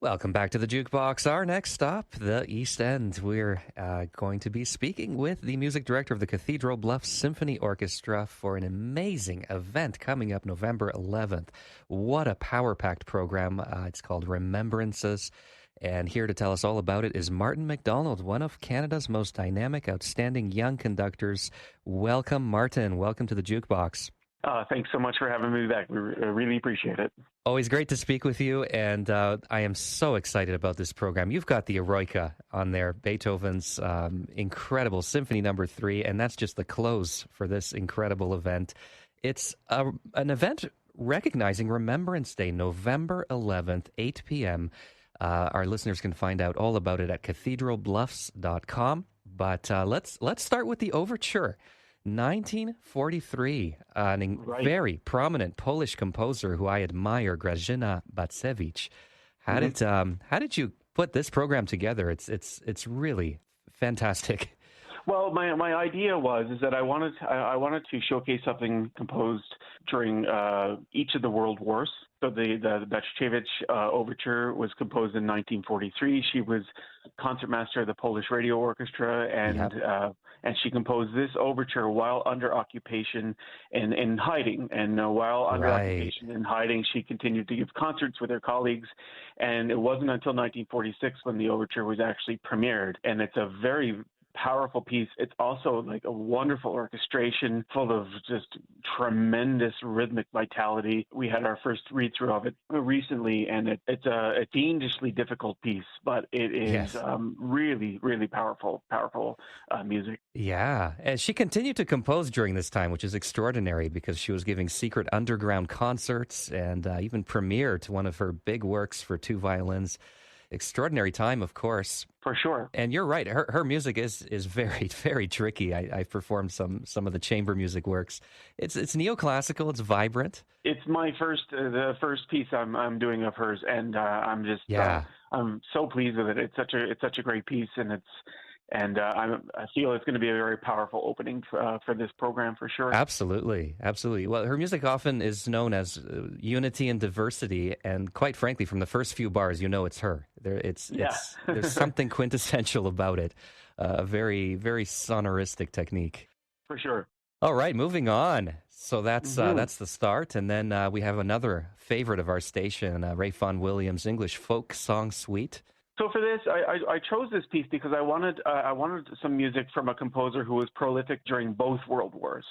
Welcome back to the Jukebox. Our next stop, the East End. We're going to be speaking with the music director of the Cathedral Bluffs Symphony Orchestra for an amazing event coming up November 11th. What a power-packed program. It's called Remembrances. And here to tell us all about it is Martin MacDonald, one of Canada's most dynamic, outstanding young conductors. Welcome, Martin. Welcome to the Jukebox. Thanks so much for having me back. We really appreciate it. Always great to speak with you, and I am so excited about this program. You've got the Eroica on there, Beethoven's incredible Symphony No. 3, and that's just the close for this incredible event. It's an event recognizing Remembrance Day, November 11th, 8 p.m. Our listeners can find out all about it at cathedralbluffs.com, but let's start with the overture. 1943, very prominent Polish composer who I admire, Grażyna Bacewicz. How did you put this program together? It's really fantastic. Well, my idea is that I wanted to showcase something composed during each of the world wars. So the Bacewicz overture was composed in 1943. She was concertmaster of the Polish Radio Orchestra, and she composed this overture while under occupation and in hiding. And while under occupation and hiding, she continued to give concerts with her colleagues. And it wasn't until 1946 when the overture was actually premiered. And it's a very powerful piece. It's also like a wonderful orchestration full of just tremendous rhythmic vitality. We had our first read through of it recently, and it's a fiendishly difficult piece, but it is really, really powerful music. Yeah, and she continued to compose during this time, which is extraordinary because she was giving secret underground concerts and even premiered one of her big works for two violins. Extraordinary time, of course. For sure. And you're right. Her music is very, very tricky. I've performed some of the chamber music works. It's neoclassical. It's vibrant. It's my the first piece I'm doing of hers, and I'm just I'm so pleased with it. It's such a great piece, and I feel it's going to be a very powerful opening for this program for sure. Absolutely. Well, her music often is known as unity and diversity, and quite frankly, from the first few bars, you know it's her. There's something quintessential about it. A very, very sonoristic technique. For sure. All right, moving on. So that's the start, and then we have another favorite of our station, Ray Vaughan Williams' English Folk Song Suite. So for this, I chose this piece because I wanted some music from a composer who was prolific during both World Wars.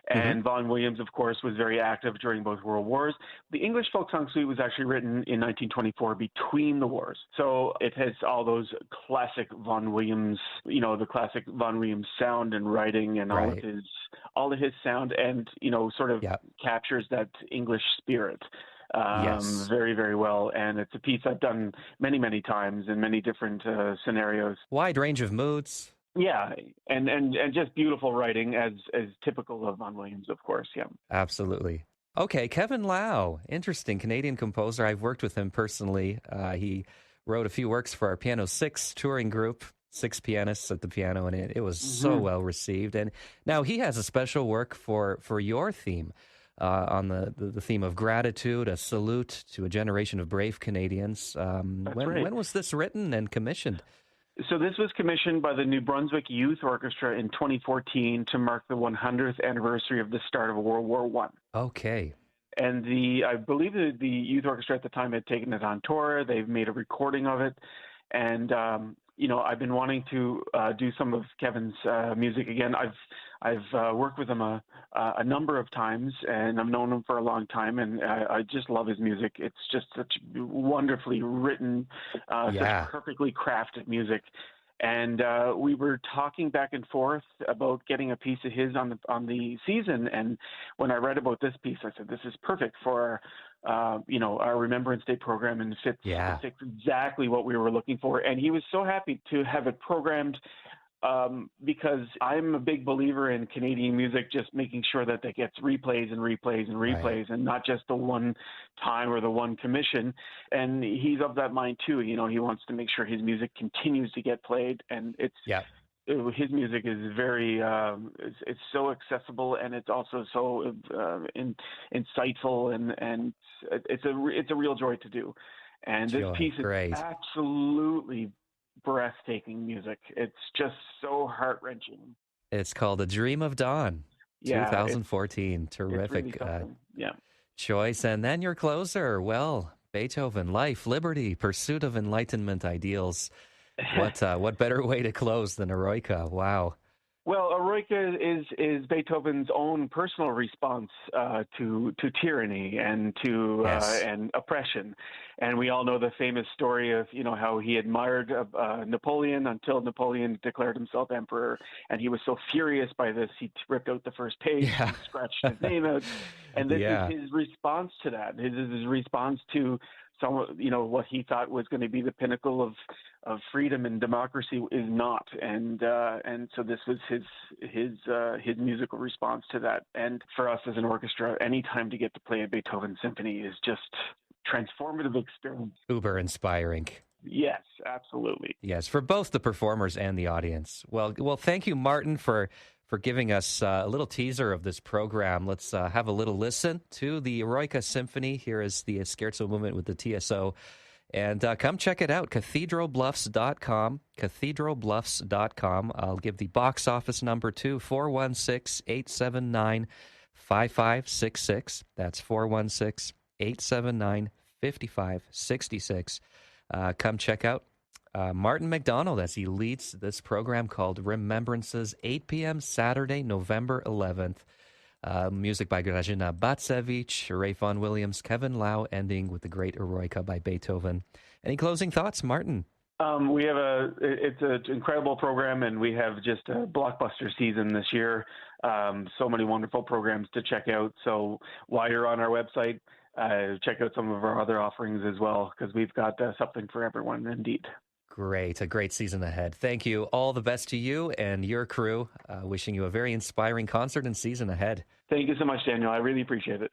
And Vaughan Williams, of course, was very active during both World Wars. The English Folk Song Suite was actually written in 1924 between the wars. So it has all those classic Vaughan Williams, the classic Vaughan Williams sound and writing and all of his sound, and, sort of captures that English spirit. Very, very well. And it's a piece I've done many, many times in many different scenarios. Wide range of moods. Yeah, and just beautiful writing as typical of Vaughan Williams, of course. Yeah, absolutely. Okay, Kevin Lau, interesting Canadian composer. I've worked with him personally. He wrote a few works for our Piano 6 touring group, 6 pianists at the piano, and it was so well received. And now he has a special work for your theme. On the theme of gratitude, a salute to a generation of brave Canadians. When was this written and commissioned? So this was commissioned by the New Brunswick Youth Orchestra in 2014 to mark the 100th anniversary of the start of World War I. Okay. And I believe the youth orchestra at the time had taken it on tour. They've made a recording of it. And, I've been wanting to do some of Kevin's music again. I've worked with him a number of times, and I've known him for a long time, and I just love his music. It's just such wonderfully written, such perfectly crafted music. And we were talking back and forth about getting a piece of his on the season. And when I read about this piece, I said, "This is perfect for our Remembrance Day program, and fits exactly what we were looking for." And he was so happy to have it programmed. Because I'm a big believer in Canadian music, just making sure that gets replays and replays and replays, and not just the one time or the one commission. And he's of that mind too. He wants to make sure his music continues to get played, and his music is very it's so accessible, and it's also so insightful, and it's a real joy to do. And this piece is Great. absolutely breathtaking music. It's just so heart-wrenching. It's called A Dream of Dawn, Yeah, 2014. it's really Terrific something. Yeah. choice. And then your closer, well, Beethoven, Life, Liberty, Pursuit of Enlightenment Ideals. What better way to close than Eroica? Wow. Well, Eroica is Beethoven's own personal response to tyranny and to Yes. and oppression, and we all know the famous story of how he admired Napoleon until Napoleon declared himself emperor, and he was so furious by this he ripped out the first page, Yeah. and scratched his name out, and this Yeah. is his response to that. His response to what he thought was going to be the pinnacle of freedom and democracy is not, and so this was his musical response to that. And for us as an orchestra, any time to get to play a Beethoven symphony is just transformative experience. Uber inspiring. Yes, absolutely. Yes, for both the performers and the audience. Well, thank you, Martin, for giving us a little teaser of this program. Let's have a little listen to the Eroica Symphony. Here is the Scherzo movement with the TSO. And come check it out, cathedralbluffs.com, cathedralbluffs.com. I'll give the box office number too, 416-879-5566. That's 416-879-5566. Come check out Martin MacDonald as he leads this program called Remembrances, 8 p.m. Saturday, November 11th. Music by Grażyna Bacewicz, Ray Vaughan Williams, Kevin Lau, ending with the great Eroica by Beethoven. Any closing thoughts, Martin? We have it's an incredible program, and we have just a blockbuster season this year. So many wonderful programs to check out. So while you're on our website, check out some of our other offerings as well, because we've got something for everyone indeed. Great. A great season ahead. Thank you. All the best to you and your crew. Wishing you a very inspiring concert and season ahead. Thank you so much, Daniel. I really appreciate it.